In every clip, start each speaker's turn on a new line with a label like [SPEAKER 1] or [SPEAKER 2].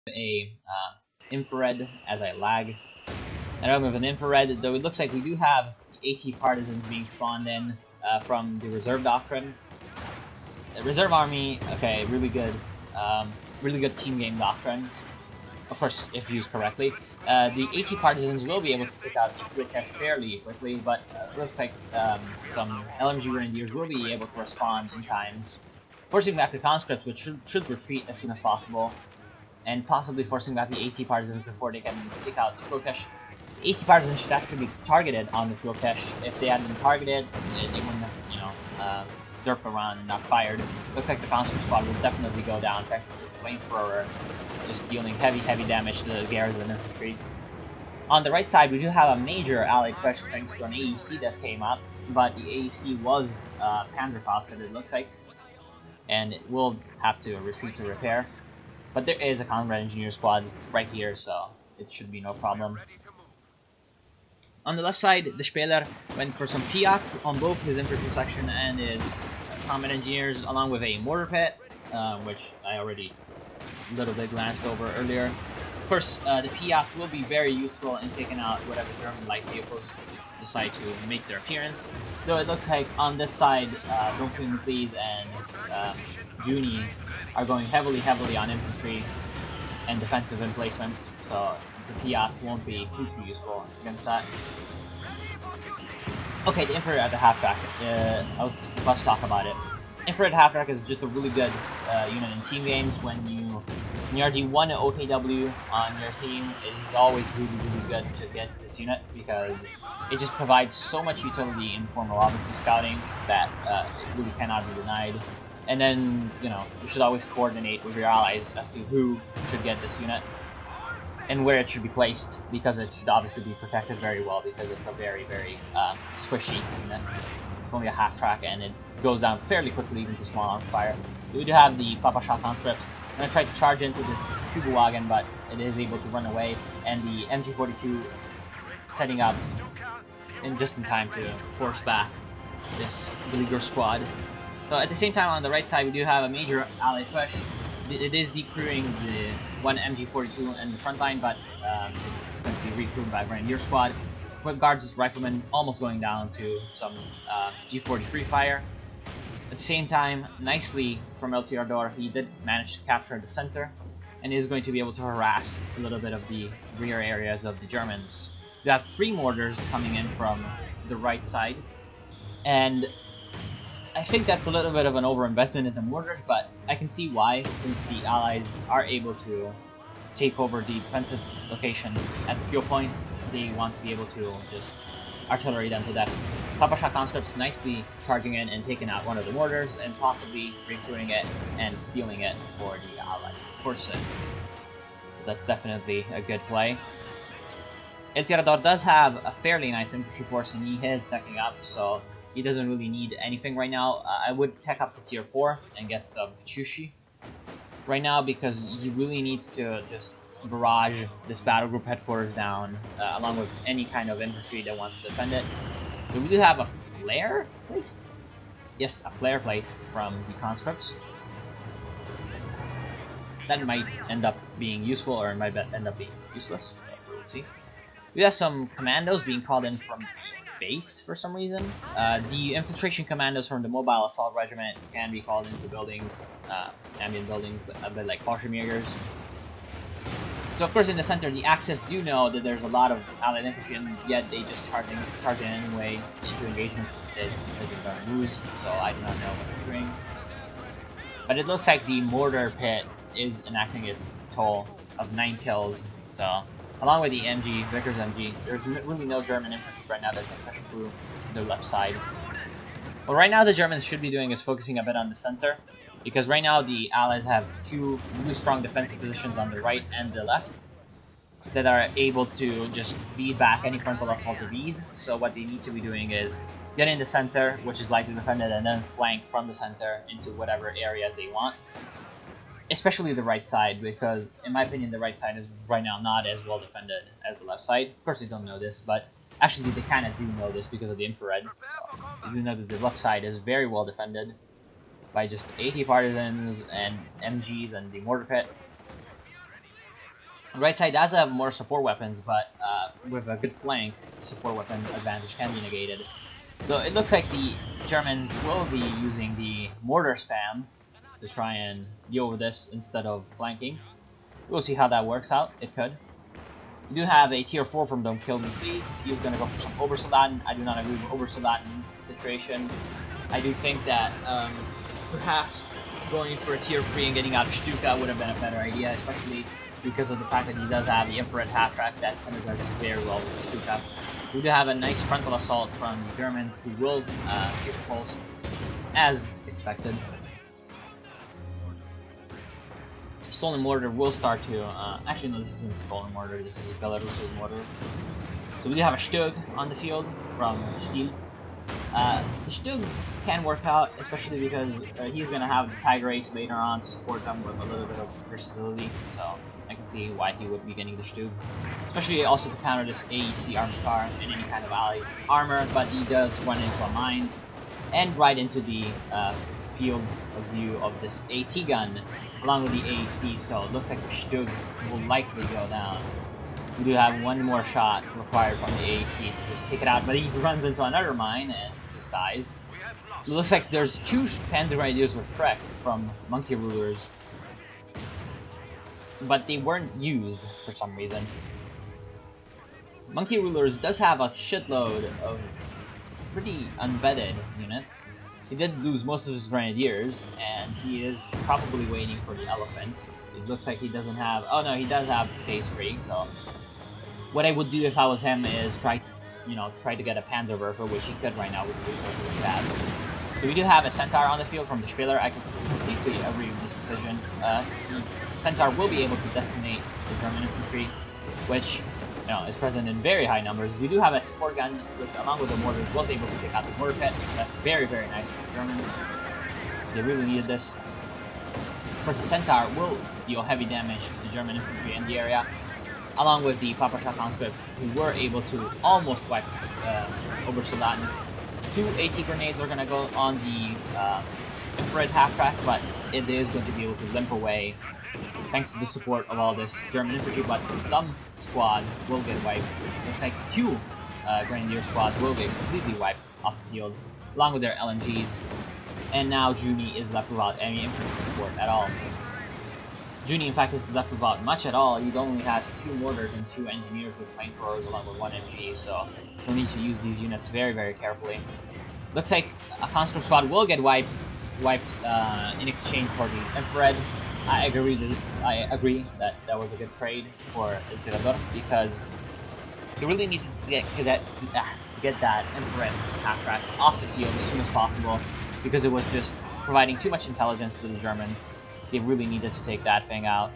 [SPEAKER 1] a infrared as I lag. I don't have an infrared, though it looks like we do have AT partisans being spawned in from the reserve doctrine. The reserve army, okay, really good team game doctrine. Of course, if used correctly. The AT partisans will be able to take out the fuel cache fairly quickly, but it looks like some LMG grenadiers will be able to respond in time, forcing back the conscripts, which should retreat as soon as possible, and possibly forcing back the AT partisans before they can take out the fuel cache. The AT partisans should actually be targeted on the fuel cache. If they hadn't been targeted, they wouldn't have, derped around and not fired. Looks like the conscript squad will definitely go down thanks to the flamethrower, just dealing heavy damage to the garrison infantry. On the right side, we do have a major allied push thanks to an AEC that came up, but the AEC was Panzerfausted, it looks like, and it will have to retreat to repair. But there is a combat engineer squad right here, so it should be no problem. On the left side, the Speler went for some Piats on both his infantry section and his combat engineers, along with a mortar pit, which I already a little bit glanced over earlier. Of course, the Piats will be very useful in taking out whatever German light vehicles decide to make their appearance. Though it looks like on this side, Duncan Please and Juni are going heavily on infantry and defensive emplacements, so the Piats won't be too useful against that. Okay, the infrared at the half track. I was about to talk about it. Infrared half track is just a really good unit in team games. When you are the one OKW on your team, it is always really good to get this unit because it just provides so much utility in the form of obviously scouting that it really cannot be denied. And then, you should always coordinate with your allies as to who should get this unit and where it should be placed, because it should obviously be protected very well because it's a very squishy unit. It's only a half track and it goes down fairly quickly even to small arms fire. So we do have the Papa Shah conscripts. I'm going to try to charge into this Kuba wagon, but it is able to run away, and the MG42 setting up just in time to force back this beleaguered squad. So at the same time, on the right side, we do have a major allied push. It is decrewing the one MG42 in the front line, but it's going to be recrewed by Grenadier Squad. With Guards' riflemen almost going down to some G43 fire. At the same time, nicely from El Tirador, he did manage to capture the center and is going to be able to harass a little bit of the rear areas of the Germans. We have 3 mortars coming in from the right side, and I think that's a little bit of an overinvestment in the mortars, but I can see why, since the Allies are able to take over the defensive location at the fuel point. They want to be able to just artillery them to death. Papa Shah conscripts nicely charging in and taking out one of the mortars and possibly recruiting it and stealing it for the Allied forces. So that's definitely a good play. El Tirador does have a fairly nice infantry force and he is teching up, so he doesn't really need anything right now. I would tech up to tier 4 and get some Kachushi right now because he really needs to just barrage this battle group headquarters down along with any kind of infantry that wants to defend it. So we do have a flare placed? Yes, a flare placed from the conscripts. That might end up being useful or it might end up being useless. We'll see. We have some commandos being called in from the base for some reason. The infiltration commandos from the mobile assault regiment can be called into buildings, ambient buildings, a bit like Fallschirmjägers. So of course in the center, the Axis do know that there's a lot of allied infantry, and yet they just charge in anyway into engagements that they're going to lose. So I do not know what they're doing. But it looks like the mortar pit is enacting its toll of 9 kills. So along with the MG, Vickers MG, there's really no German infantry right now that can push through the left side. What right now the Germans should be doing is focusing a bit on the center, because right now the Allies have 2 really strong defensive positions on the right and the left that are able to just beat back any frontal assault of ease. So what they need to be doing is get in the center, which is lightly defended, and then flank from the center into whatever areas they want. Especially the right side, because in my opinion the right side is right now not as well defended as the left side. Of course they don't know this, but actually they kind of do know this because of the infrared. So they do know that the left side is very well defended by just AT partisans and MGs and the mortar pit. The right side does have more support weapons, but with a good flank, support weapon advantage can be negated. So it looks like the Germans will be using the mortar spam to try and deal with this instead of flanking. We'll see how that works out. It could. We do have a tier 4 from Don't Kill Me Please. He's going to go for some Obersoldaten. I do not agree with Obersoldaten's situation. I do think that perhaps going for a tier 3 and getting out of Stuka would have been a better idea, especially because of the fact that he does have the infrared half-track that synergizes very well with the Stuka. We do have a nice frontal assault from the Germans who will get repulsed as expected. Stolen Mortar will start to, actually no, this isn't Stolen Mortar, this is Belarus's Mortar. So we do have a Stug on the field from Stiel. The Stugs can work out, especially because he's going to have the Tiger Ace later on to support them with a little bit of versatility, so I can see why he would be getting the Stug. Especially also to counter this AEC armored car and any kind of ally armor, but he does run into a mine and right into the field of view of this AT gun along with the AEC, so it looks like the Stug will likely go down. We do have one more shot required from the AEC to just take it out, but he runs into another mine and just dies. It looks like there's two Panzer Grenadiers with Frex from Monkey Rulers, but they weren't used for some reason. Monkey Rulers does have a shitload of pretty unvetted units. He did lose most of his Grenadiers, and he is probably waiting for the Elephant. It looks like he doesn't have... oh no, he does have Phase 3, so... what I would do if I was him is try to get a Panzerwerfer, which he could right now with the resources he has. So we do have a Centaur on the field from the Spieler. I completely agree with this decision. Centaur will be able to decimate the German infantry, which is present in very high numbers. We do have a support gun, which along with the mortars was able to take out the mortar pit, so that's very, very nice for the Germans. They really needed this. Of course, the Centaur will deal heavy damage to the German infantry in the area, along with the Papasha conscripts, who were able to almost wipe Obersoldaten. 2 AT grenades are going to go on the infrared half-track, but it is going to be able to limp away thanks to the support of all this German infantry, but some squad will get wiped. Looks like 2 Grenadier squads will get completely wiped off the field, along with their LMGs. And now Juni is left without any infantry support at all. Juni, in fact, is left without much at all. He only has 2 mortars and 2 engineers with flamethrowers along with 1 MG, so he'll need to use these units very, very carefully. Looks like a conscript squad will get wiped in exchange for the infrared. I agree that that was a good trade for El Tirador, because he really needed to get that infrared half-track off the field as soon as possible, because it was just providing too much intelligence to the Germans. They really needed to take that thing out.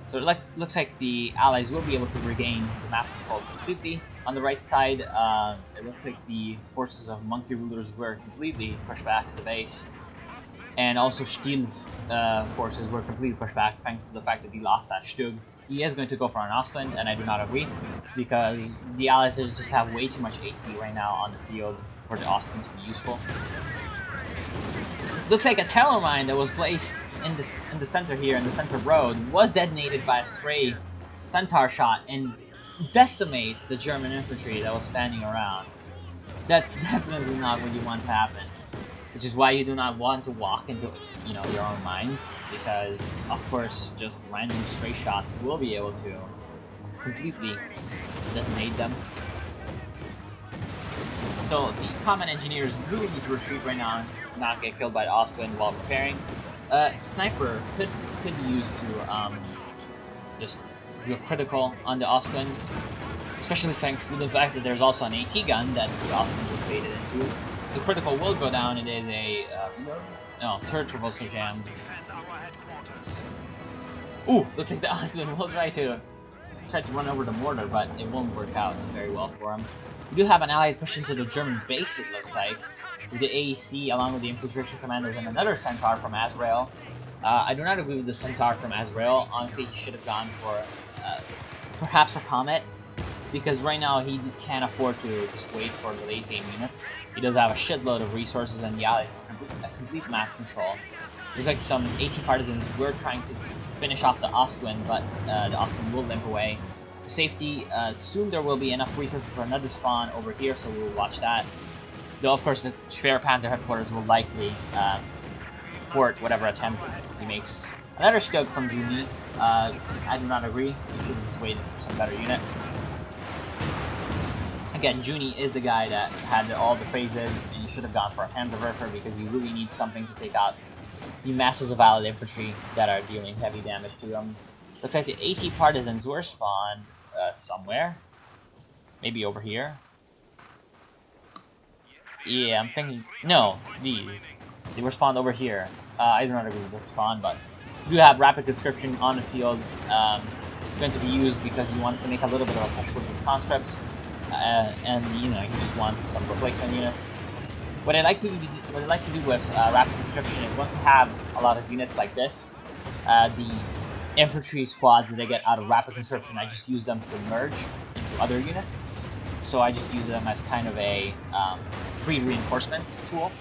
[SPEAKER 1] So it looks like the Allies will be able to regain the map control completely. On the right side, it looks like the forces of Monkey Rulers were completely pushed back to the base. And also Stiel's forces were completely pushed back thanks to the fact that he lost that Stug. He is going to go for an Ostwind, and I do not agree, because the Allies just have way too much AT right now on the field for the Ostwind to be useful. Looks like a Tello mine that was placed in the center here, in the center road, was detonated by a stray Centaur shot and decimates the German infantry that was standing around. That's definitely not what you want to happen. Which is why you do not want to walk into, your own mines, because, of course, just random stray shots will be able to completely detonate them. So the common engineers really need to retreat right now, not get killed by the Ostwind while preparing. Sniper could be used to just do a critical on the Ostwind, especially thanks to the fact that there's also an AT gun that the Ostwind was baited into. The critical will go down. It is a turret traversal jammed. Ooh, looks like the Ostwind will try to run over the mortar, but it won't work out very well for him. We do have an allied push into the German base, it looks like, with the AEC along with the infiltration commandos and another Centaur from Azrael. I do not agree with the Centaur from Azrael. Honestly, he should have gone for perhaps a Comet, because right now he can't afford to just wait for the late game units. He does have a shitload of resources and the allies have a complete map control. There's like some AT partisans were trying to finish off the Ostwind, but the Ostwind will limp away to safety. Soon there will be enough resources for another spawn over here, so we'll watch that. Though, of course, the Schwer Panther headquarters will likely thwart whatever attempt he makes. Another Stug from Juni. I do not agree. You should have just waited for some better unit. Again, Juni is the guy that had all the phases, and you should have gone for a Panzerwerfer because you really need something to take out the masses of allied infantry that are dealing heavy damage to them. Looks like the AT Partisans were spawned somewhere. Maybe over here. Yeah, I'm thinking... No, these. They were spawned over here. I do not agree with the spawn, but you do have Rapid Conscription on the field. It's going to be used because he wants to make a little bit of a push with his conscripts. And you know, he just wants some replacement units. What I like to do with Rapid Conscription is once I have a lot of units like this, the infantry squads that I get out of Rapid Conscription, I just use them to merge into other units. So I just use them as kind of a free reinforcement tool.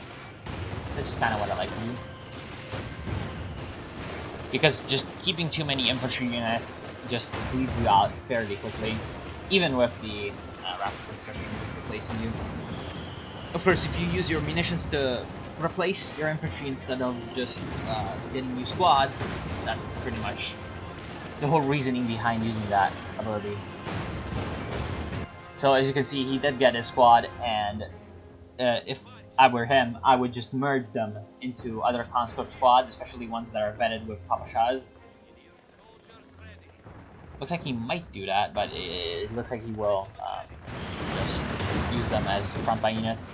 [SPEAKER 1] That's just kind of what I like to do. Because just keeping too many infantry units just bleeds you out fairly quickly, even with the Rapid Conscription just replacing you. Of course, if you use your munitions to replace your infantry instead of just getting new squads, that's pretty much the whole reasoning behind using that ability. So as you can see, he did get his squad, and if I were him, I would just merge them into other conscript squads, especially ones that are vetted with Papashas. Looks like he might do that, but it looks like he will just use them as frontline units.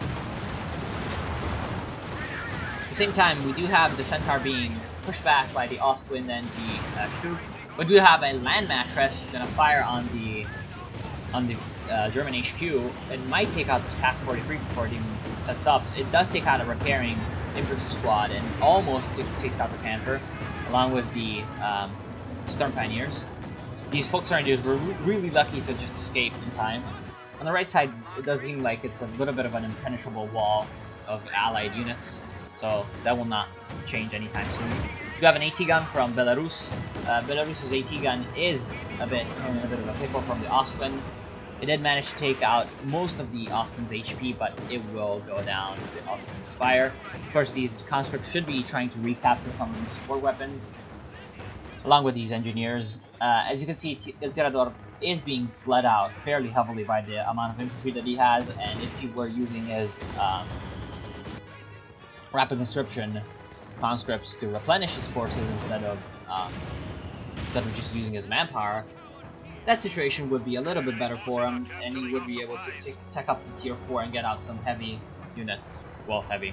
[SPEAKER 1] At the same time, we do have the Centaur being pushed back by the Ostwind and the Stug. We do have a land mattress gonna fire on the German HQ. It might take out this Pack 43 before it even sets up. It does take out a repairing infantry squad and almost takes out the Panther, along with the Storm Pioneers. These Folk Surrenders were really lucky to just escape in time. On the right side, it does seem like it's a little bit of an impenetrable wall of allied units, so that will not change anytime soon. You have an AT gun from Belarus. Belarus's AT gun is in a bit of a pickle from the Ostwind. It did manage to take out most of the Ostwind's HP, but it will go down with the Ostwind's fire. Of course, these conscripts should be trying to recapture some of the support weapons, along with these engineers. As you can see, El Tirador is being bled out fairly heavily by the amount of infantry that he has, and if he were using his Rapid Conscription conscripts to replenish his forces instead of just using his manpower, that situation would be a little bit better for him, and he would be able to tech up to tier 4 and get out some heavy units. Well, heavy.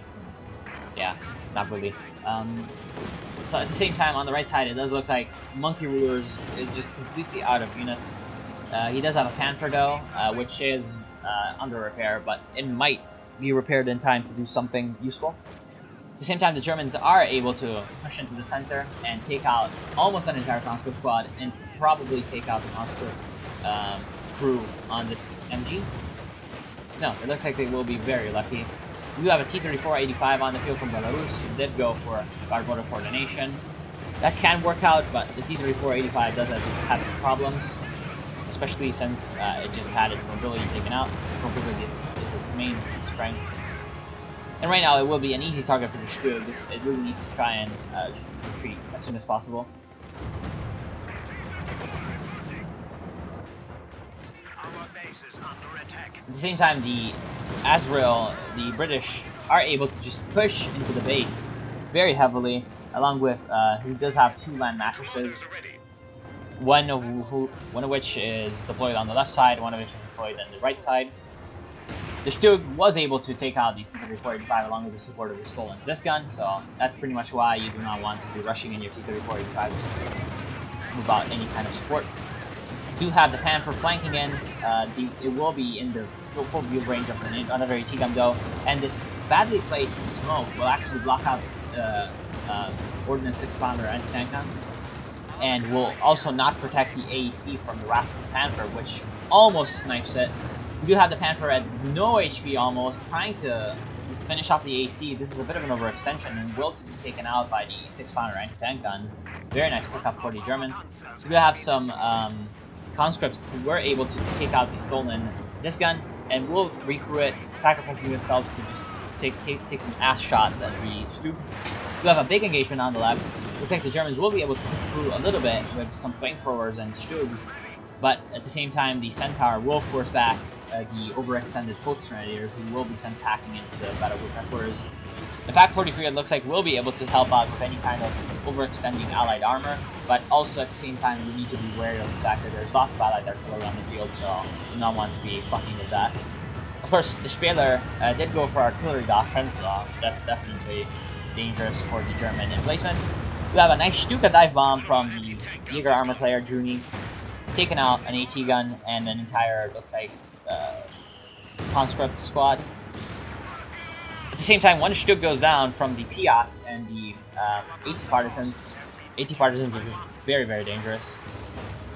[SPEAKER 1] Yeah, not really. So at the same time, on the right side, it does look like Monkey Rulers is just completely out of units. He does have a Panther though, which is under repair, but it might be repaired in time to do something useful. At the same time, the Germans are able to push into the center and take out almost an entire conscript squad, and probably take out the conscript crew on this MG. No, it looks like they will be very lucky. We do have a T-34-85 on the field from Belarus, who did go for guard border coordination. That can work out, but the T-34-85 does have its problems, especially since it just had its mobility taken out. Its mobility is its main strength. And right now, it will be an easy target for the Stug. It really needs to try and just retreat as soon as possible. At the same time, the Azrael, the British, are able to just push into the base very heavily, along with, who does have 2 land mattresses, one of which is deployed on the left side, one of which is deployed on the right side. The Stug was able to take out the T-34-85 along with the support of the stolen Zis gun, so that's pretty much why you do not want to be rushing in your T-34-85 to move out any kind of support. Do have the Panther flanking in. It will be in the full view range of another AT gun though, and this badly placed smoke will actually block out Ordnance 6-pounder anti-tank gun, and will also not protect the AEC from the wrath of the Panther, which almost snipes it. We do have the Panther at no HP almost, trying to just to finish off the AC, this is a bit of an overextension and will to be taken out by the 6-pounder anti-tank gun. Very nice pickup for the Germans. We do have some conscripts who were able to take out the stolen Zis gun and will recrew it, sacrificing themselves to just take some ass shots at the Stug. We have a big engagement on the left. Looks like the Germans will be able to push through a little bit with some flamethrowers and Stugs, but at the same time the Centaur will force back the overextended Focus Grenadiers, who will be sent packing into the battle group headquarters. The Pak-43, it looks like, will be able to help out with any kind of overextending Allied armor, but also at the same time we need to be wary of the fact that there's lots of Allied artillery on the field, so we do not want to be fucking with that. Of course, the Speer did go for artillery doctrine, so that's definitely dangerous for the German emplacement. We have a nice Stuka dive bomb from the Jaeger armor player, Juni, taking out an AT gun and an entire, looks like, conscript squad. At the same time, one Stug goes down from the Piats and the AT Partisans. AT Partisans are just very, very dangerous.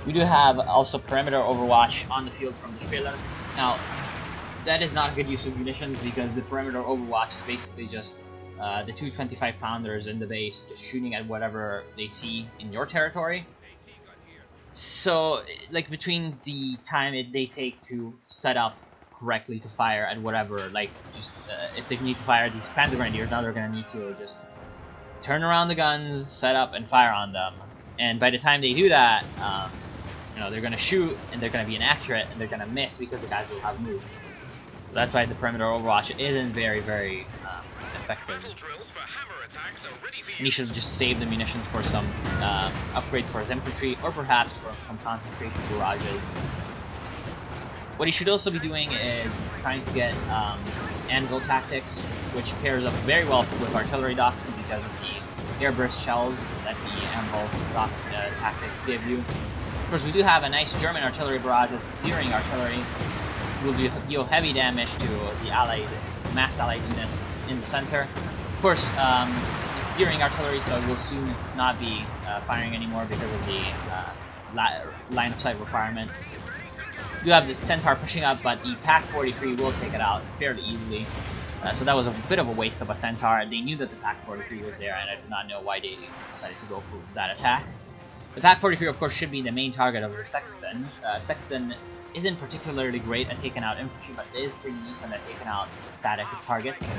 [SPEAKER 1] We do have also perimeter overwatch on the field from the Speer. Now, that is not a good use of munitions because the perimeter overwatch is basically just the 2 25-pounders in the base just shooting at whatever they see in your territory. So, like, between the time they take to set up correctly to fire at whatever, like, just, if they need to fire these Panther Grenadiers, now they're going to need to just turn around the guns, set up, and fire on them. And by the time they do that, you know, they're going to shoot, and they're going to be inaccurate, and they're going to miss because the guys will have moved. So that's why the perimeter overwatch isn't very, very effective. And he should just save the munitions for some upgrades for his infantry, or perhaps for some concentration barrages. What he should also be doing is trying to get anvil tactics, which pairs up very well with artillery doctrine because of the airburst shells that the anvil tactics give you. Of course, we do have a nice German artillery barrage that's Searing artillery. Will deal heavy damage to the massed allied units in the center. Of course, it's Searing artillery, so it will soon not be firing anymore because of the line of sight requirement. You have the Centaur pushing up, but the Pak-43 will take it out fairly easily. So that was a bit of a waste of a Centaur. They knew that the Pak-43 was there, and I did not know why they decided to go for that attack. The Pak-43, of course, should be the main target of the Sexton. Sexton isn't particularly great at taking out infantry, but it is pretty decent at taking out static targets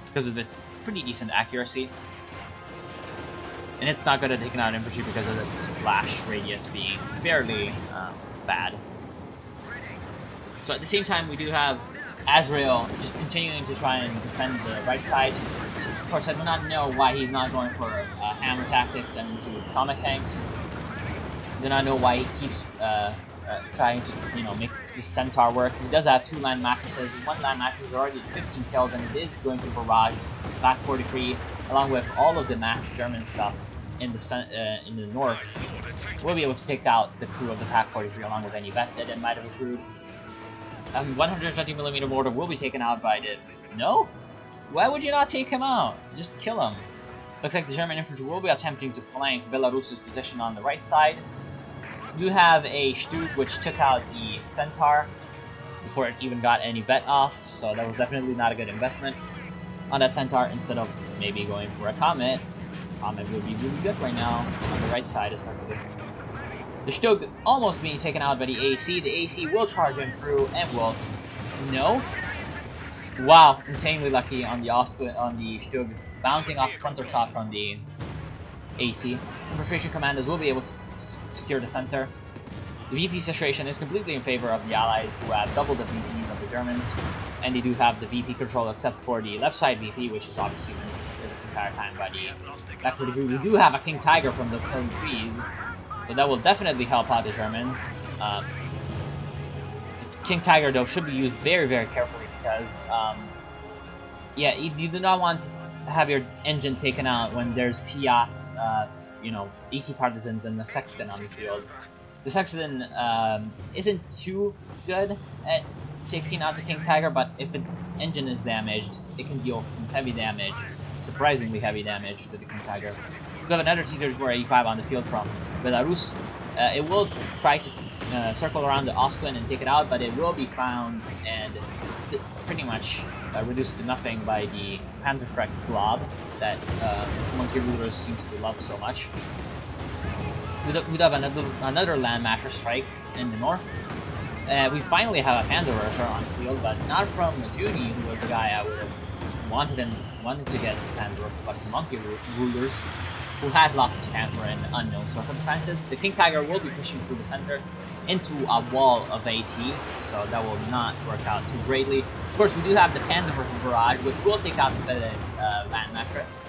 [SPEAKER 1] because of its pretty decent accuracy. And it's not good at taking out infantry because of its splash radius being fairly bad. So at the same time, we do have Azrael just continuing to try and defend the right side. Of course, I do not know why he's not going for hammer tactics and into combat tanks. I do not know why he keeps trying to, you know, make this Centaur work. He does have 2 land mattresses. 1 land mattress is already at 15 kills, and it is going to barrage Pak-43 along with all of the massed German stuff in the north. We'll be able to take out the crew of the Pak-43 along with any vet that it might have accrued. 120mm mortar will be taken out by the... No? Why would you not take him out? Just kill him. Looks like the German infantry will be attempting to flank Belarus's position on the right side. We do have a Stug which took out the Centaur before it even got any vet off, so that was definitely not a good investment on that Centaur instead of maybe going for a Comet. Comet will be really good right now on the right side especially. The Stug almost being taken out by the AC. The AC will charge him through and will... No? Wow, insanely lucky on the Stug, bouncing off frontal shot from the AC. Infiltration commandos will be able to secure the center. The VP situation is completely in favor of the Allies, who have double the VPs of the Germans, and they do have the VP control except for the left side VP, which is obviously been this entire time by the Pak-43. We do have a King Tiger from the 33s, so that will definitely help out the Germans. King Tiger, though, should be used very, very carefully because, yeah, you do not want to have your engine taken out when there's Piats, you know, AT Partisans and the Sexton on the field. The Sexton isn't too good at taking out the King Tiger, but if its engine is damaged, it can deal some heavy damage, surprisingly heavy damage to the King Tiger. We have another T-34-85 on the field from Belarus. It will try to circle around the Ostwind and take it out, but it will be found and pretty much reduced to nothing by the Panzerschreck blob that Monkey Rulers seems to love so much. We'd have another Landmasher strike in the north. We finally have a Panzerwerfer on the field, but not from Judy, who was the guy I would have wanted to get Panzerwerfer, but from Monkey Rulers, who has lost his Panther in unknown circumstances. The King Tiger will be pushing through the center into a wall of AT, so that will not work out too greatly. Of course, we do have the Panzerwerfer barrage, which will take out the Veteran Landmattress.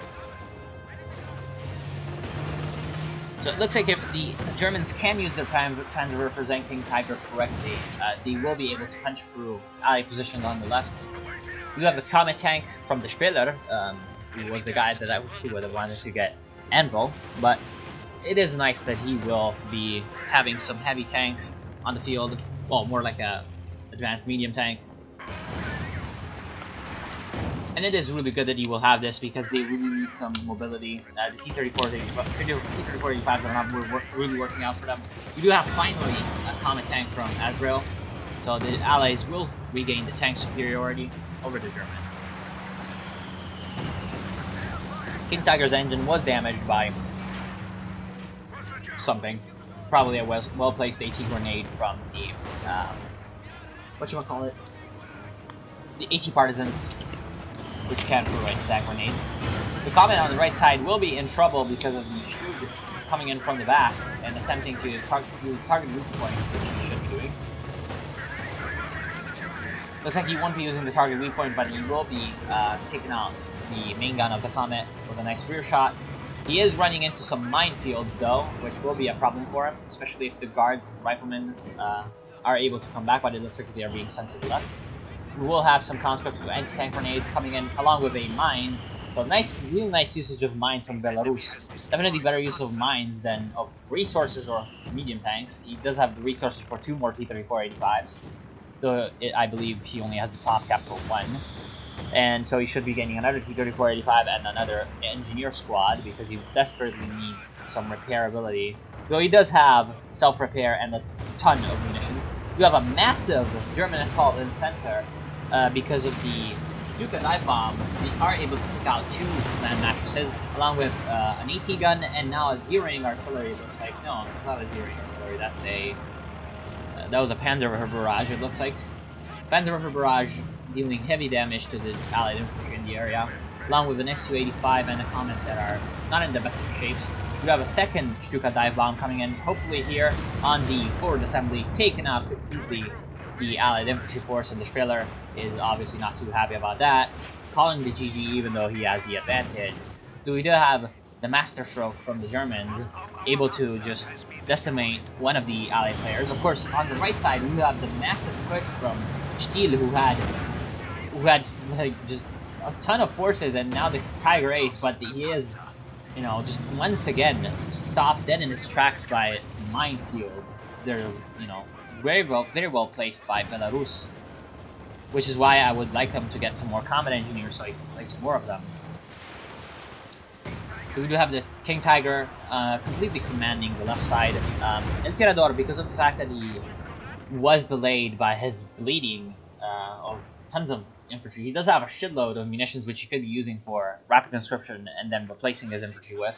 [SPEAKER 1] So it looks like if the Germans can use their Panzerwerfers and King Tiger correctly, they will be able to punch through ally position on the left. We have the Comet tank from the Spieler, who was the guy that I would have wanted to get Anvil, but it is nice that he will be having some heavy tanks on the field. Well, more like a advanced medium tank. And it is really good that he will have this because they really need some mobility. The T-3485s are not really working out for them. We do have finally a Comet tank from Azrael, so the allies will regain the tank superiority over the Germans. King Tiger's engine was damaged by something, probably a well-placed AT grenade from the whatchamacallit, the AT partisans, which can throw anti-tank grenades. The Comet on the right side will be in trouble because of the Stug coming in from the back and attempting to target weak point, which he should be doing. Looks like he won't be using the target weak point, but he will be taking out the main gun of the Comet with a nice rear shot. He is running into some minefields though, which will be a problem for him, especially if the guards, riflemen, are able to come back, but it looks like they are being sent to the left. We will have some conscripts with anti-tank grenades coming in along with a mine. So nice, really nice usage of mines from Belarus. Definitely better use of mines than of resources or medium tanks. He does have the resources for 2 more T-3485s. Though I believe he only has the top cap for 1. And so he should be gaining another T-3485 and another engineer squad because he desperately needs some repairability. Though he does have self-repair and a ton of munitions. You have a massive German assault in the center because of the Stuka dive bomb. They are able to take out 2 land mattresses along with an AT gun and now a zeroing artillery. It looks like no, it's not a zeroing artillery. That's a that was a Panzerwerfer barrage. It looks like Panzerwerfer barrage dealing heavy damage to the Allied infantry in the area, along with an Su-85 and a Comet that are not in the best of shapes. We have a second Stuka dive bomb coming in, hopefully here on the forward assembly, taking out completely the Allied infantry force, and the Spieler is obviously not too happy about that, calling the GG even though he has the advantage. So we do have the masterstroke from the Germans, able to just decimate one of the Allied players. Of course, on the right side, we have the massive push from Stiel, who had like just a ton of forces, and now the Tiger Ace, but he is, you know, just once again stopped dead in his tracks by minefields. They're, you know, very well placed by Belarus, which is why I would like him to get some more combat engineers so he can place more of them. We do have the King Tiger completely commanding the left side. El Tirador, because of the fact that he was delayed by his bleeding of tons of infantry, he does have a shitload of munitions which he could be using for rapid conscription and then replacing his infantry with.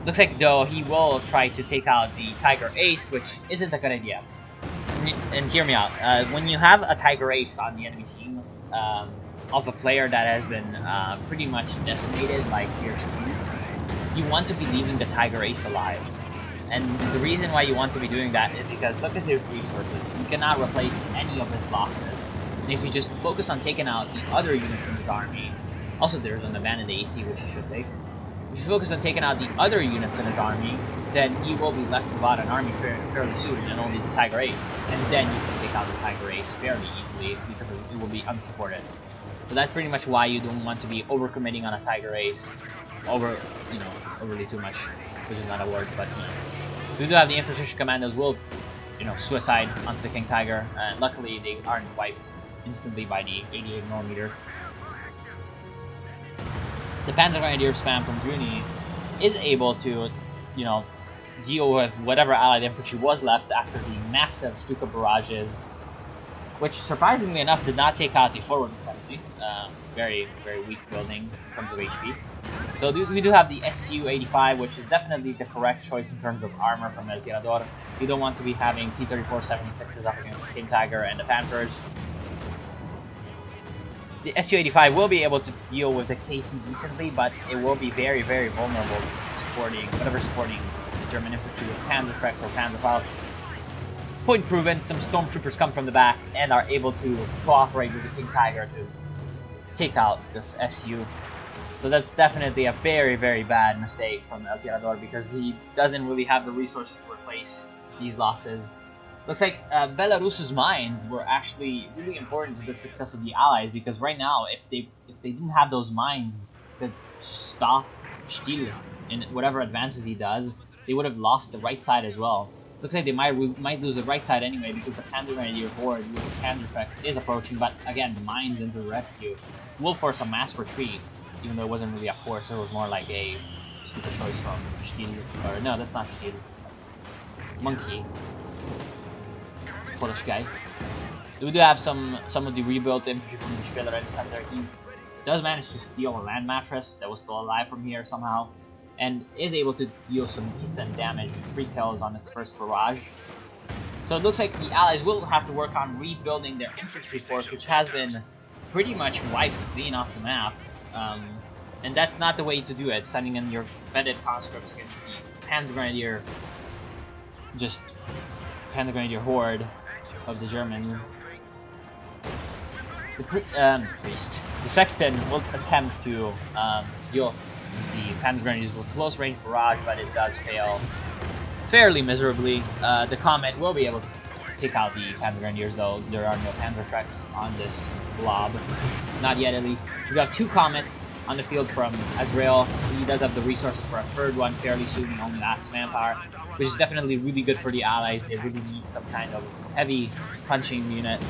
[SPEAKER 1] Looks like though he will try to take out the Tiger Ace, which isn't a good idea. And hear me out, when you have a Tiger Ace on the enemy team, of a player that has been pretty much decimated by Tiers 2, you want to be leaving the Tiger Ace alive. And the reason why you want to be doing that is because look at his resources. You cannot replace any of his losses. And if you just focus on taking out the other units in his army, also there's an abandoned AC which you should take. If you focus on taking out the other units in his army, then he will be left without an army fairly soon and only the Tiger Ace. And then you can take out the Tiger Ace fairly easily because it will be unsupported. So that's pretty much why you don't want to be overcommitting on a Tiger Ace, overly too much, which is not a word, but you know. We do have the infantry commandos will, suicide onto the King Tiger, and luckily they aren't wiped instantly by the 88mm. The Panzer Grenadier spam from Bruni is able to, deal with whatever Allied infantry was left after the massive Stuka barrages
[SPEAKER 2] which surprisingly enough did not take out the forward assembly. Very, very weak building in terms of HP. So we do have the SU-85, which is definitely the correct choice in terms of armor from El Tirador. You don't want to be having T-34-76s up against King Tiger and the Panthers. The SU-85 will be able to deal with the KT decently, but it will be very, very vulnerable to supporting the German infantry with Panzerschrecks or Panzerfaust. Point proven, some stormtroopers come from the back and are able to cooperate with the King Tiger to take out this SU. So that's definitely a very, very bad mistake from El Tirador because he doesn't really have the resources to replace these losses. Looks like Belarus's mines were actually really important to the success of the Allies because right now, if they didn't have those mines that stop Still in whatever advances he does, they would have lost the right side as well. Looks like they might lose the right side anyway because the Panzer Grenadier horde with the Panzerschrecks is approaching, but again, mines into the rescue will force a mass retreat, even though it wasn't really a force, it was more like a stupid choice from Still, or no, that's not Still, that's Monkey. It's a Polish guy. We do have some of the rebuilt infantry from the Spieler in the center. He does manage to steal a land mattress that was still alive from here somehow, and is able to deal some decent damage, 3 kills on its first barrage. So it looks like the Allies will have to work on rebuilding their infantry force, which has been pretty much wiped clean off the map. And that's not the way to do it, sending in your vetted conscripts against the Panzer Grenadier horde of the German. The Sexton will attempt to deal the Panzer Grenadiers with close range barrage, but it does fail fairly miserably. The Comet will be able to take out the Panzer Grenadiers, though there are no Panzerschrecks on this blob. Not yet, at least. We have 2 Comets on the field from Azrael. He does have the resources for a 3rd one fairly soon. He only lacks manpower, which is definitely really good for the Allies. They really need some kind of heavy punching unit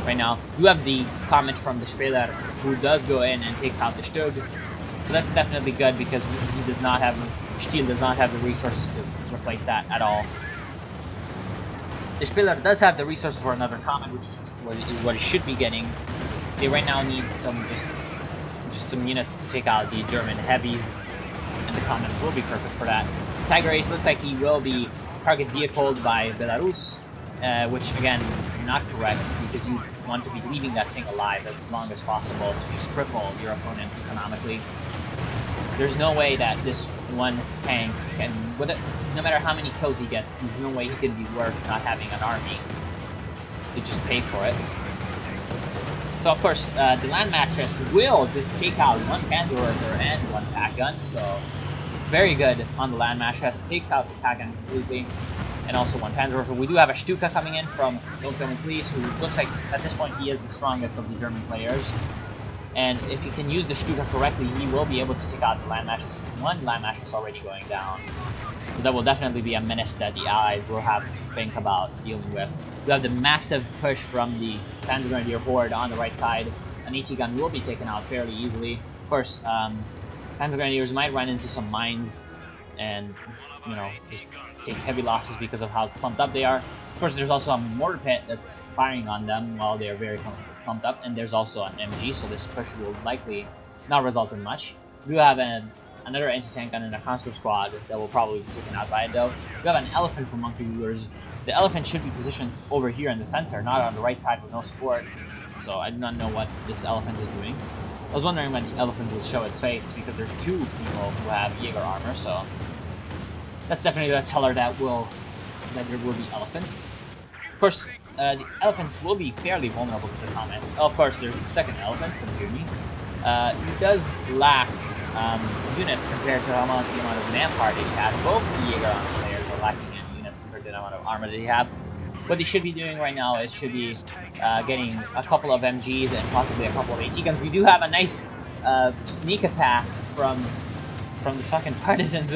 [SPEAKER 2] right now. You have the Comet from the Spieler, who does go in and takes out the Stug. So that's definitely good because he does not have, Stiel does not have the resources to replace that at all. The Spieler does have the resources for another Comet, which is what it should be getting. They right now need some just some units to take out the German heavies, and the Comets will be perfect for that. Tiger Ace looks like he will be target vehicled by Belarus, which again, not correct because you want to be leaving that thing alive as long as possible to just cripple your opponent economically. There's no way that this one tank can, no matter how many kills he gets, there's no way he can be worth not having an army to just pay for it. So of course, the land mattress will just take out 1 Panzerwerfer and 1 pack gun, so very good on the land mattress, takes out the pack gun completely, and also 1 Panzerwerfer. We do have a Stuka coming in from Don't Kill Me Please, who looks like at this point he is the strongest of the German players. And if he can use the Stuka correctly, he will be able to take out the land mattress. 1 land mattress already going down. So that will definitely be a menace that the Allies will have to think about dealing with. We have the massive push from the Panzer Grenadier horde on the right side. An AT gun will be taken out fairly easily. Of course, Panzer Grenadiers might run into some mines and, you know, just take heavy losses because of how clumped up they are. Of course, there's also a mortar pit that's firing on them while they are very clumped up, and there's also an MG, so this push will likely not result in much. We do have another anti-tank gun and a conscript squad that will probably be taken out by it, though. We have an elephant from Monkey Rulers. The elephant should be positioned over here in the center, not on the right side with no support. So I do not know what this elephant is doing. I was wondering when the elephant will show its face, because there's 2 people who have Jaeger armor, so that's definitely a teller that there will be elephants. Of course, the elephants will be fairly vulnerable to the Comets. Of course, there's the 2nd elephant from Juni. He does lack units compared to the amount of manpower that he has. Both the Jaeger armor players are lacking in units compared to the amount of armor that they have. What they should be doing right now is should be getting a couple of MGs and possibly a couple of AT guns. We do have a nice sneak attack from the fucking partisans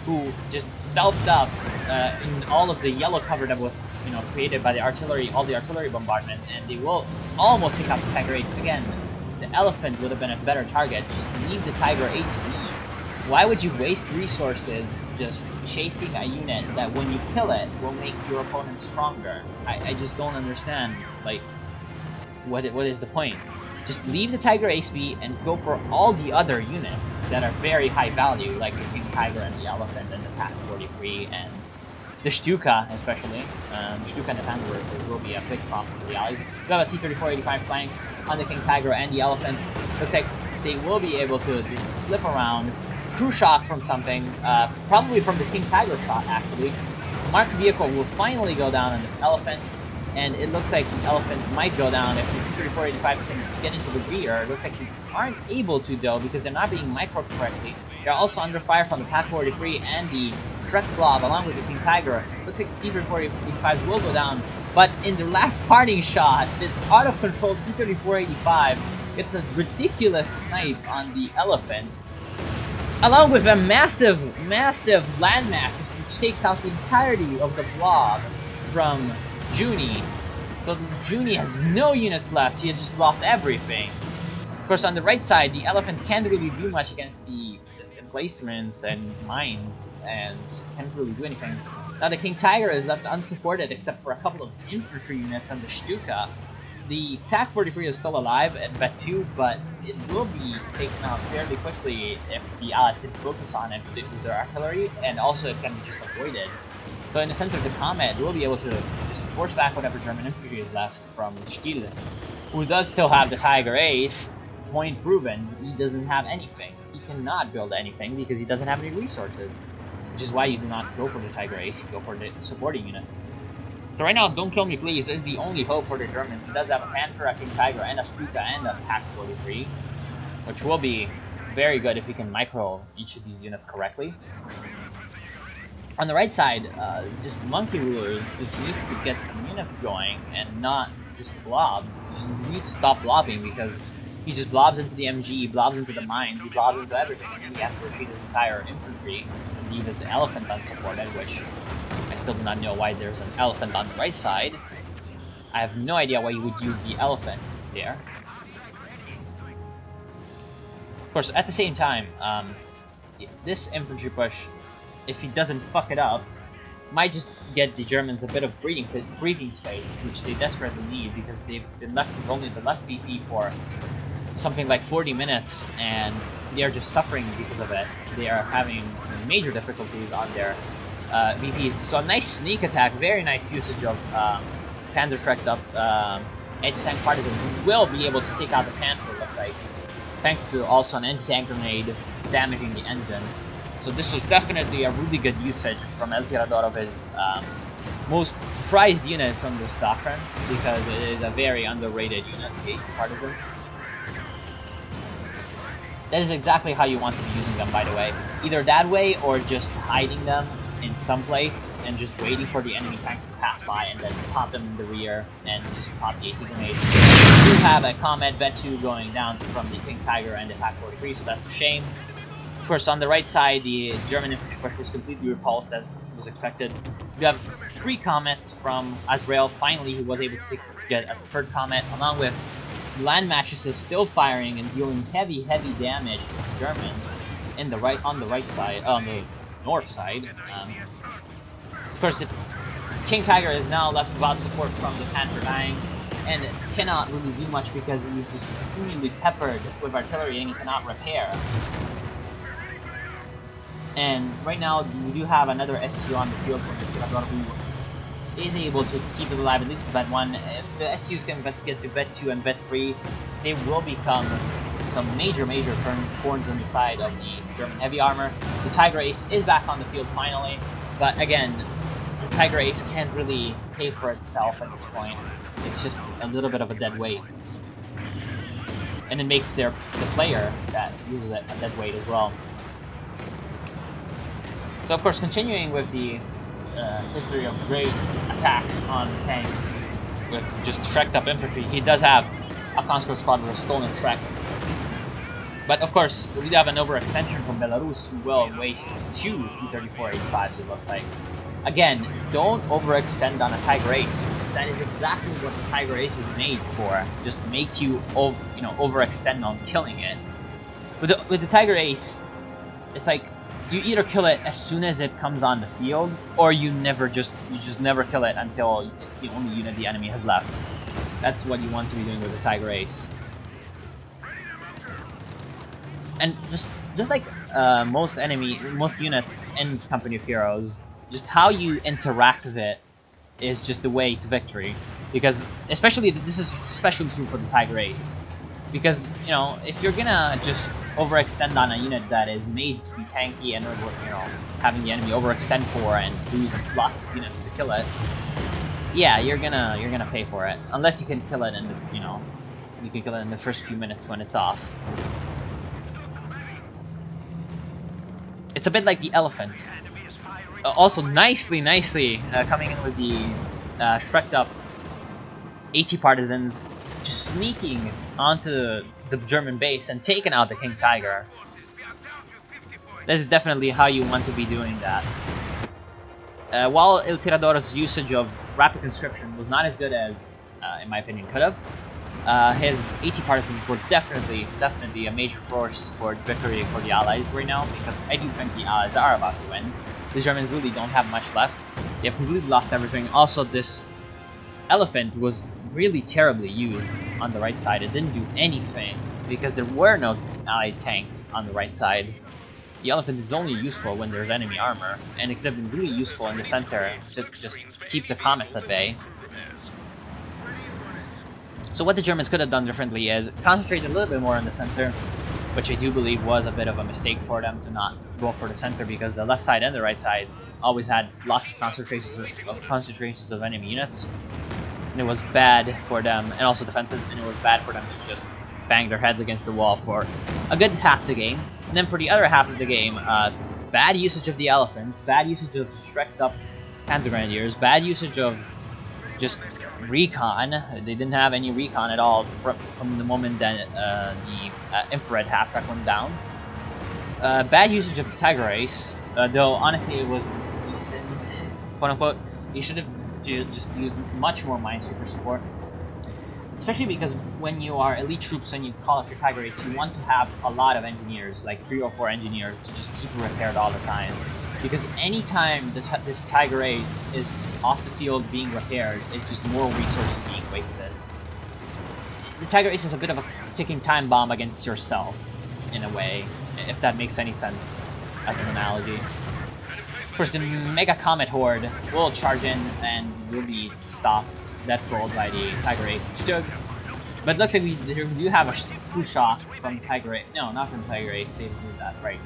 [SPEAKER 2] who just stealthed up in all of the yellow cover that was, you know, created by the artillery, all the artillery bombardment, and they will almost take out the Tiger Ace. Again, the elephant would have been a better target. Just leave the Tiger Ace be. Why would you waste resources just chasing a unit that when you kill it will make your opponent stronger? I just don't understand. Like,
[SPEAKER 1] what is the point? Just leave the Tiger Ace be and go for all the other units that are very high value, like the King Tiger and the Elephant and the Pack 43 and the Stuka, especially. The Stuka and the Panther will be a big problem for the allies. We have a T-34-85 flank on the King Tiger and the Elephant. Looks like they will be able to just slip around, crew shock from something, probably from the King Tiger shot, actually. The marked vehicle will finally go down on this Elephant, and it looks like the Elephant might go down if the T-34-85s can get into the rear. It looks like they aren't able to, though, because they're not being microed correctly. They're also under fire from the Pack 43 and the Shrek Blob, along with the King Tiger. Looks like the T-34-85s will go down, but in the last parting shot, the out-of-control T-34-85 gets a ridiculous snipe on the Elephant, along with a massive land mattress, which takes out the entirety of the Blob from Junie. So Junie has no units left. He has just lost everything. Of course, on the right side, the Elephant can't really do much against the just emplacements and mines, and just can't really do anything. Now the King Tiger is left unsupported except for a couple of infantry units on the Stuka. The Pack 43 is still alive at Bet 2, but it will be taken out fairly quickly if the Allies can focus on it with their artillery, and also it can be just avoided. So in the center of the combat, we'll be able to just force back whatever German infantry is left from Stiel, who does still have the Tiger Ace. Point proven, he doesn't have anything. He cannot build anything because he doesn't have any resources. Which is why you do not go for the Tiger Ace, you go for the supporting units. So right now, Don't Kill Me Please is the only hope for the Germans. He does have a Panther, a King Tiger, and a Stuka, and a Pack 43, which will be very good if he can micro each of these units correctly. On the right side, just Monkey Rulers just needs to get some units going and not just blob. He needs to stop blobbing because he just blobs into the MG, he blobs into the mines, he blobs into everything, and then he has to retreat his entire infantry and leave his Elephant unsupported, which I still do not know why there's an Elephant on the right side. I have no idea why you would use the Elephant there. Of course, at the same time, this infantry push, if he doesn't fuck it up, might just get the Germans a bit of breathing space, which they desperately need because they've been left with only the left VP for something like 40 minutes, and they are just suffering because of it. They are having some major difficulties on their VPs. So a nice sneak attack, very nice usage of Panzer-Shrek'd up anti-tank partisans who will be able to take out the Panther, looks like, thanks to also an anti-tank grenade damaging the engine. So this was definitely a really good usage from El Tirador of his most prized unit from this doctrine, because it is a very underrated unit, the anti-partisan. That is exactly how you want to be using them, by the way. Either that way, or just hiding them in some place and just waiting for the enemy tanks to pass by and then pop them in the rear and just pop the AT grenades. We do have a combat Bet 2 going down from the King Tiger and the Pack 43, so that's a shame. Of course, on the right side, the German infantry push was completely repulsed as was expected. We have 3 comets from Azrael. Finally, he was able to get a 3rd comet, along with land mattresses still firing and dealing heavy damage to the Germans on the right side, on the north side. Of course, the King Tiger is now left without support from the Panther dying, and cannot really do much because he's just continually peppered with artillery and he cannot repair. And right now, we do have another STU on the field who is able to keep it alive at least to Bet 1. If the STUs can get to Bet 2 and Bet 3, they will become some major thorns on the side of the German heavy armor. The Tiger Ace is back on the field finally, but again, the Tiger Ace can't really pay for itself at this point. It's just a little bit of a dead weight. And it makes the player that uses it a dead weight as well. So of course, continuing with the history of great attacks on tanks with just Shrek'd up infantry, he does have a conscript squad with a stolen Shrek. But of course, we have an overextension from Belarus who will waste 2 T-34-85s, it looks like. Again, don't overextend on a Tiger Ace. That is exactly what the Tiger Ace is made for. Just make you overextend on killing it. With the Tiger Ace, it's like you either kill it as soon as it comes on the field, or you just never kill it until it's the only unit the enemy has left.
[SPEAKER 2] That's what you want to be doing with the Tiger Ace. And just like most units in Company of Heroes, just how you interact with it is just the way to victory. Because especially this is especially true for the Tiger Ace. Because, you know, if you're gonna just overextend on a unit that is made to be tanky and, you know, having the enemy overextend for and lose lots of units to kill it, yeah, you're gonna pay for it. Unless you can kill it in the, you know, you can kill it in the first few minutes when it's off. It's a bit like the elephant. Also, nicely coming in with the shreked up AT partisans, just sneaking onto the German base and taking out the King Tiger. That's definitely how you want to be doing that. While El Tirador's usage of rapid conscription was not as good as, in my opinion, could have, his AT partisans were definitely a major force for victory for the Allies right now, because I do think the Allies are about to win. The Germans really don't have much left. They have completely lost everything. Also, this elephant was really terribly used on the right side. It didn't do anything because there were no Allied tanks on the right side. The elephant is only useful when there's enemy armor, and it could have been really useful in the center to just keep the comets at bay. So what the Germans could have done differently is concentrate a little bit more in the center, which I do believe was a bit of a mistake for them to not go for the center, because the left side and the right side always had lots of concentrations of enemy units. And it was bad for them, and also defenses, and it was bad for them to just bang their heads against the wall for a good half the game. And then for the other half of the game, bad usage of the elephants, bad usage of shreked up Panzer Grenadiers, bad usage of just recon. They didn't have any recon at all from the moment that the infrared half-track went down. Bad usage of the Tiger Ace, though honestly it was decent, quote-unquote. You should have just used much more Minesweeper support. Especially because when you are elite troops and you call off your Tiger Ace, you want to have a lot of engineers, like 3 or 4 engineers, to just keep it repaired all the time. Because anytime this Tiger Ace is off the field being repaired, it's just more resources being wasted. The Tiger Ace is a bit of a ticking time bomb against yourself, in a way, if that makes any sense as an analogy. Of course, the Mega Comet Horde will charge in and will be stopped that rolled by the Tiger Ace and Stug. But it looks like we do have a true shock from Tiger Ace. No, not from Tiger Ace, they didn't do that, right.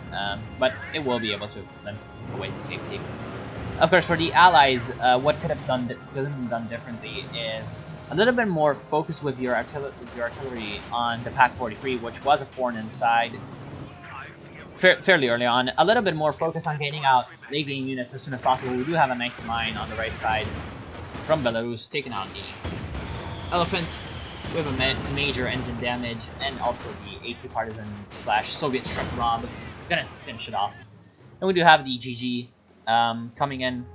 [SPEAKER 2] But it will be able to limp away to safety. Of course, for the Allies, what could have been done differently is a little bit more focus with your artillery on the Pak-43, which was a thorn inside fairly early on. A little bit more focus on getting out late game units as soon as possible. We do have a nice mine on the right side from Belarus, taking out the elephant with a major engine damage, and also the AT partisan / Soviet Shrek Blob. Gonna finish it off. And we do have the GG coming in.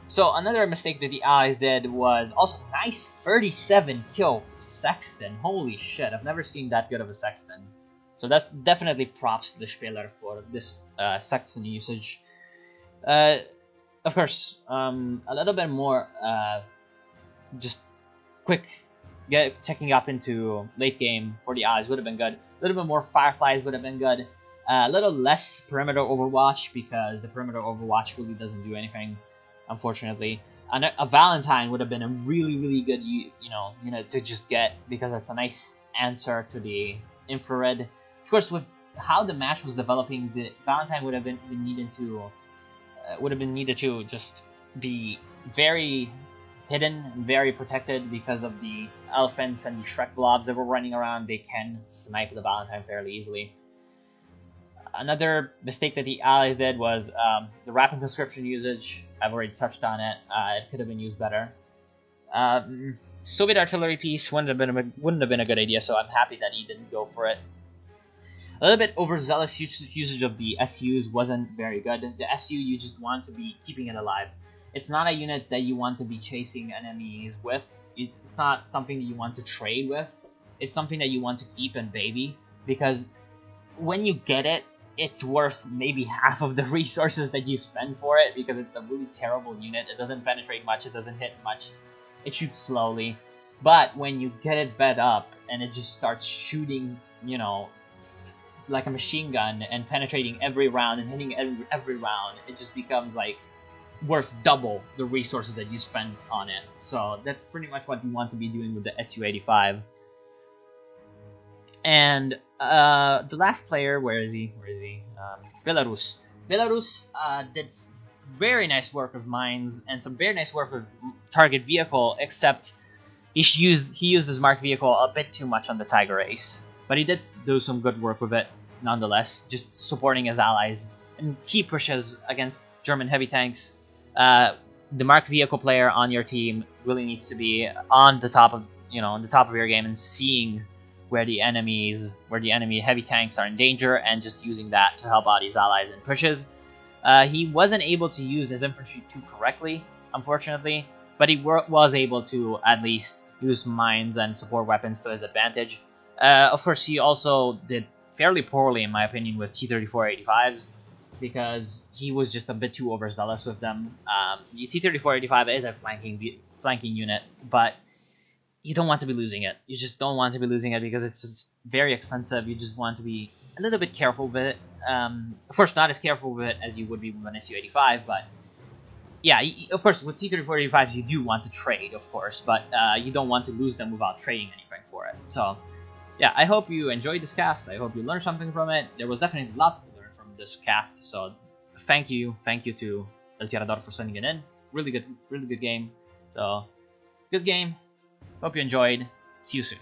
[SPEAKER 2] So another mistake that the Allies did was also nice 37 kill Sexton. Holy shit, I've never seen that good of a Sexton. So that's definitely props to the Spieler for this Sexton usage. Of course, a little bit more just quick checking up into late game for the Allies would have been good. A little bit more Fireflies would have been good. A little less perimeter overwatch, because the perimeter overwatch really doesn't do anything, unfortunately. And a Valentine would have been a really good unit to just get, because it's a nice answer to the infrared. Of course, with how the match was developing, the Valentine would have been needed to just be very hidden and very protected because of the elephants and the Shrek blobs that were running around. They can snipe the Valentine fairly easily. Another mistake that the Allies did was the rapid conscription usage. I've already touched on it. It could have been used better. Soviet artillery piece wouldn't have been a good idea, so I'm happy that he didn't go for it. A little bit overzealous usage of the SUs wasn't very good. The SU, you just want to be keeping it alive. It's not a unit that you want to be chasing enemies with. It's not something that you want to trade with. It's something that you want to keep and baby, because when you get it, it's worth maybe half of the resources that you spend for it, because it's a really terrible unit. It doesn't penetrate much, it doesn't hit much.
[SPEAKER 1] it shoots slowly. But when you get it fed up and it just starts shooting, you know, like a machine gun and penetrating every round and hitting every round, it just becomes like worth double the resources that you spend on it. So that's pretty much what you want to be doing with the Su-85. And the last player, where is he? Belarus. Belarus did very nice work with mines and some very nice work with target vehicle, except he used his marked vehicle a bit too much on the Tiger Ace. But he did do some good work with it nonetheless, just supporting his allies and key pushes against German heavy tanks. The marked vehicle player on your team really needs to be on the top of your game and seeing where the enemy heavy tanks are in danger and just using that to help out his allies in pushes. He wasn't able to use his infantry too correctly, unfortunately, but he was able to at least use mines and support weapons to his advantage. Of course, he also did fairly poorly, in my opinion, with T-34-85s, because he was just a bit too overzealous with them. The T-34-85 is a flanking unit, but you don't want to be losing it. You just don't want to be losing it because it's just very expensive. You just want to be a little bit careful with it. Of course, not as careful with it as you would be with an Su-85, but yeah, of course, with T-34-85s, you do want to trade, of course, but you don't want to lose them without trading anything for it. So, yeah, I hope you enjoyed this cast. I hope you learned something from it. There was definitely lots to learn from this cast, so thank you to El Tirador for sending it in. Really good game. So, good game. Hope you enjoyed. See you soon.